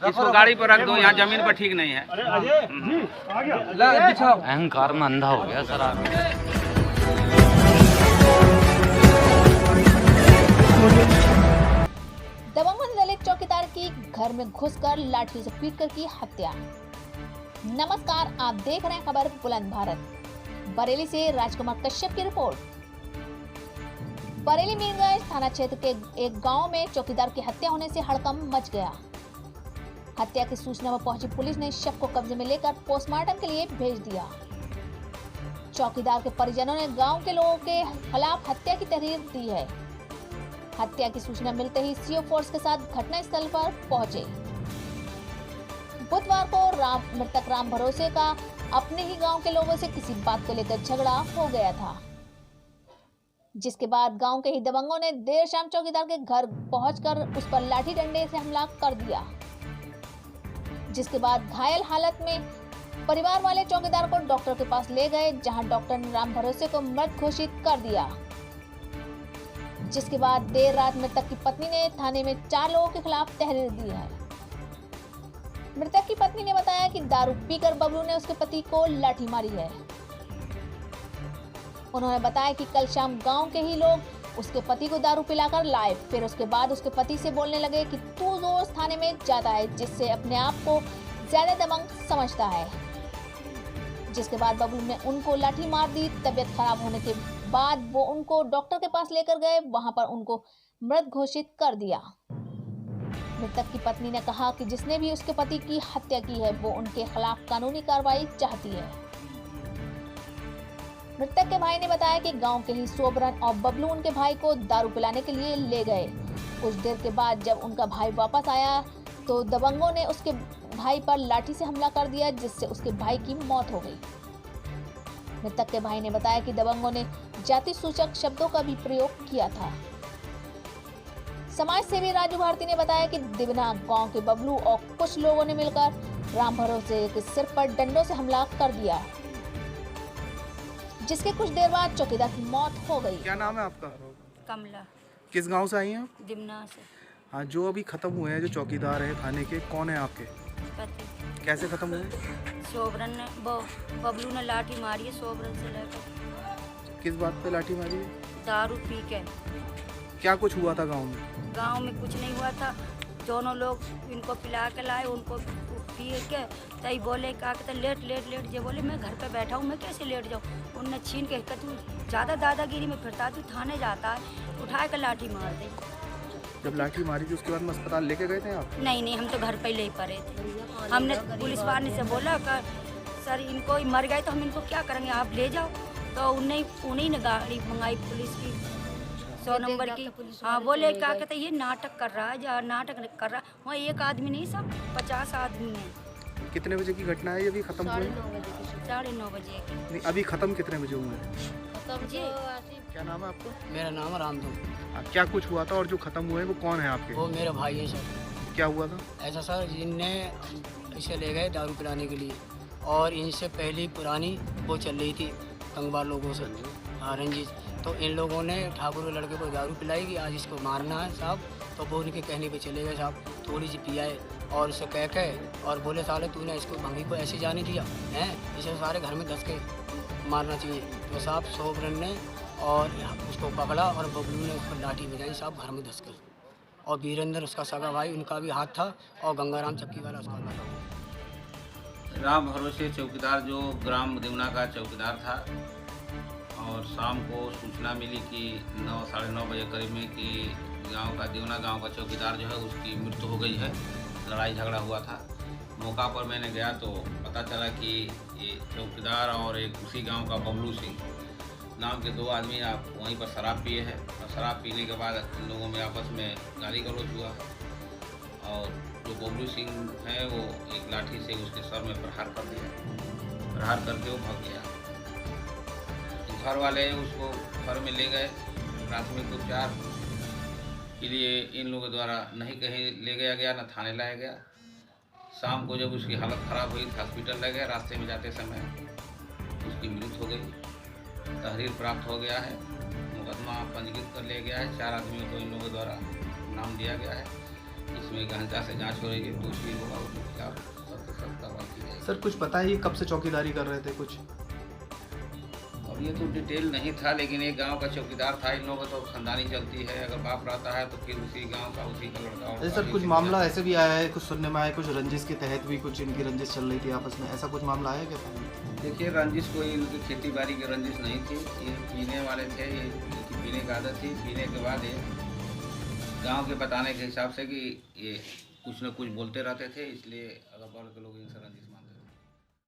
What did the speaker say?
इसको गाड़ी पर रख दो, यहाँ जमीन पर ठीक नहीं है। अहंकार में अंधा हो गया सर आदमी। दबंगों ने दलित चौकीदार की घर में घुसकर लाठी से पीटकर की हत्या। नमस्कार, आप देख रहे हैं खबर बुलंद भारत। बरेली से राजकुमार कश्यप की रिपोर्ट। बरेली मीरगंज थाना क्षेत्र के एक गांव में चौकीदार की हत्या होने से हड़कंप मच गया। हत्या की सूचना पर पहुंची पुलिस ने शव को कब्जे में लेकर पोस्टमार्टम के लिए भेज दिया। चौकीदार के परिजनों ने गांव के लोगों के खिलाफ हत्या की तहरीर दी है। हत्या की सूचना मिलते ही सीओ फोर्स के साथ घटनास्थल पर पहुंचे। बुधवार को मृतक राम भरोसे का अपने ही गांव के लोगों से किसी बात को लेकर झगड़ा हो गया था, जिसके बाद गांव के ही दबंगों ने देर शाम चौकीदार के घर पहुंचकर उस पर लाठी डंडे से हमला कर दिया, जिसके बाद घायल हालत में परिवार वाले चौकीदार को डॉक्टर के पास ले गए, जहां डॉक्टर ने राम भरोसे को मृत घोषित कर दिया। जिसके बाद देर रात मृतक की पत्नी ने थाने में 4 लोगों के खिलाफ तहरीर दी है। मृतक की पत्नी ने बताया कि दारू पीकर बबलू ने उसके पति को लाठी मारी है। उन्होंने बताया कि कल शाम गांव के ही लोग उसके पति को दारू पिलाकर लाए, फिर उसके बाद उसके पति से बोलने लगे कि तू रोज थाने में जाता है, जिससे अपने आप को ज्यादा दबंग समझता है। जिसके बाद बबलू ने उनको लाठी मार दी। तबीयत खराब होने के बाद वो उनको डॉक्टर के पास लेकर गए, वहां पर उनको मृत घोषित कर दिया। मृतक की पत्नी ने कहा कि जिसने भी उसके पति की हत्या की है वो उनके खिलाफ कानूनी कार्रवाई चाहती है। मृतक के भाई ने बताया कि गांव के ही सोबरन और बबलू उनके भाई को दारू पिलाने के लिए ले गए। कुछ देर के बाद जब उनका भाई वापस आया तो दबंगों ने उसके भाई पर लाठी से हमला कर दिया, जिससे उसके भाई की मौत हो गई। मृतक के भाई ने बताया कि दबंगों ने जाति सूचक शब्दों का भी प्रयोग किया था। समाज सेवी राजू भारती ने बताया कि दिवना गांव के बबलू और कुछ लोगों ने मिलकर राम भरोसे के सिर पर डंडों से हमला कर दिया, जिसके कुछ देर बाद चौकीदार की मौत हो गई। क्या नाम है आपका? कमला। किस गांव से आई हैं? दिमना से। हाँ, जो अभी खत्म हुए हैं, जो चौकीदार हैं थाने के, कौन है आपके? पति। कैसे खत्म हुए? सोबरन ने बबलू ने लाठी मारी है सोबरन से लेकर। किस बात पे लाठी मारी है? दारू पी के। क्या कुछ हुआ था गांव में? गांव में कुछ नहीं हुआ था। दोनों लोग इनको पिला के लाए, उनको पी के तई बोले क्या कहते लेट जो बोले मैं घर पे बैठा हूँ, मैं कैसे लेट जाऊँ। उनने छीन के तू ज़्यादा दादागिरी में फिरता, तू थाने जाता है, उठा के लाठी मार दी। जब लाठी मारी थी उसके बाद में अस्पताल लेके गए थे आप? नहीं, हम तो घर पे ले पड़े थे। हमने पुलिस वाले से बोला कि सर इनको मर गए तो हम इनको क्या करेंगे, आप ले जाओ। तो उन्हीं ने गाड़ी मंगाई पुलिस की 100 नंबर की। हाँ, बोले क्या कहते ये नाटक कर रहा है, या नाटक कर रहा है। वहाँ एक आदमी नहीं, सब 50 आदमी हैं। कितने बजे की घटना है? अभी खत्म हुए? 9:30 बजे की। नहीं, अभी खत्म कितने बजे हुए हैं? जी। क्या नाम है आपका? मेरा नाम है रामधन। क्या कुछ हुआ था और जो खत्म हुए वो कौन है आपके? वो मेरा भाई है सर। क्या हुआ था? ऐसा सर, जिनने इसे ले गए दारू पिलाने के लिए, और इनसे पहली पुरानी वो चल रही थी तंगवार लोगों से। हाँ, रंजीत। तो इन लोगों ने ठाकुर के लड़के को दारू पिलाई कि आज इसको मारना है साहब। तो वो उनके कहने पे चले गए साहब, थोड़ी सी पियाए और उसे कह के और बोले साले तूने इसको भंगी को ऐसे जाने दिया है, इसे सारे घर में धस के मारना चाहिए। तो साहब सोबरन ने और उसको पकड़ा और बबलू ने उसको लाठी बजाई साहब, घर में धस कर। और वीरेंद्र उसका सगा भाई, उनका भी हाथ था, और गंगाराम चक्की वाला उसका था। राम भरोसे चौकीदार जो ग्राम दिवना का चौकीदार था, और शाम को सूचना मिली कि 9 साढ़े 9 बजे करीब में कि दिवना गांव का चौकीदार जो है उसकी मृत्यु हो गई है। लड़ाई झगड़ा हुआ था। मौका पर मैंने गया तो पता चला कि ये चौकीदार और एक उसी गांव का बबलू सिंह नाम के 2 आदमी वहीं पर शराब पिए हैं, और शराब पीने के बाद इन लोगों में आपस में गाली गलौज हुआ, और जो बबलू सिंह है वो एक लाठी से उसके सर में प्रहार कर दिया। प्रहार करके वो भाग गया। घर वाले उसको घर में ले गए। प्राथमिक उपचार के लिए इन लोगों द्वारा नहीं कहीं ले गया गया, न थाने लाया गया। शाम को जब उसकी हालत ख़राब हुई तो हॉस्पिटल ले गए। रास्ते में जाते समय उसकी मृत्यु हो गई। तहरीर प्राप्त हो गया है, मुकदमा पंजीकृत कर लिया गया है। 4 आदमियों को इन लोगों द्वारा नाम दिया गया है। इसमें गहनता से जांच करेगी, दोषी होगा उसके खिलाफ सख्त कार्रवाई की जाएगी। सर कुछ पता है ये कब से चौकीदारी कर रहे थे कुछ? अब ये तो डिटेल नहीं था, लेकिन एक गांव का चौकीदार था। इन लोगों को तो खानदानी चलती है, अगर बाप रहता है तो फिर उसी गांव का उसी का लड़का। अरे सर कुछ मामला ऐसे भी आया है, कुछ सुनने में आया कुछ रंजिश के तहत भी कुछ इनकी रंजिश चल रही थी आपस में, ऐसा कुछ मामला आया क्या? देखिए, रंजिश कोई इनकी खेती बाड़ी की रंजिश नहीं थी, ये पीने वाले थे, ये पीने की आदत थी। पीने के बाद ये गांव के बताने के हिसाब से कि ये कुछ न कुछ बोलते रहते थे, इसलिए अगल बगल के लोग इनसे रंजिश